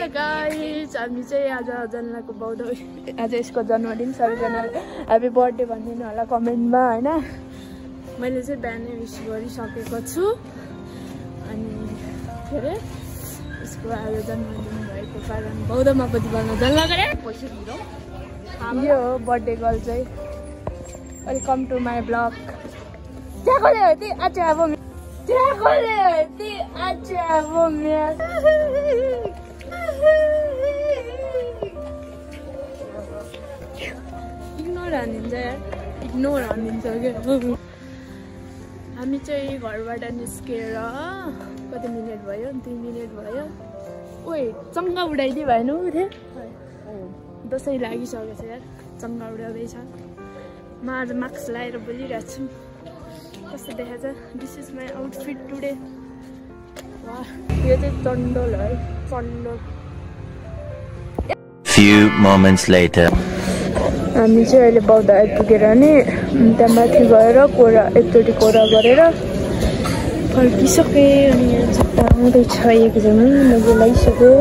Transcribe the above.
Hello guys, हामी चाहिँ आज जन्लाको बौद्ध आज यसको जन्मदिन। सबैजनाले ह्यापी बर्थडे भनिदिनु होला कमेन्टमा हैन। मैले चाहिँ बिहानै विश गरिसकेको छु। अनि के अरे यसको आज जन्मदिन भएको कारण बौद्धमा प्रतिभामा जन्म गरे। यो हो बर्थडे गर्ल चाहिँ। Welcome to my blog. त्यहाँकोले हो ती अच्छा अब त्यहाँकोले हो ती अच्छा अब इग्नोर हानिन्छ यार, इग्नोर हानिन्छ क्या। हामी चाहिँ घरबाट निस्केर कति मिनट भयो? 2 मिनट भयो। ओइ चङ्गा उडाइदिए भएन उठे दसैँ लागिसकेको छ यार, चङ्गा उडाउँदैछ। म आज मास्क लगाएर बोलिरहेको छु। कस्तो देखाएको छ? This is my outfit today. यो चाहिँ चन्डोल है, चन्डोल। Few moments later. हामी चाहिँ अहिले बौद्ध आइपुगेर नि त्यहाँ माथि गएर कोरा एकचोटि कोरा गरेर फर्किसकेँ। अनि यहाँ छुट्टा आउँदैछ एकजना, मैले लगाइसकेँ।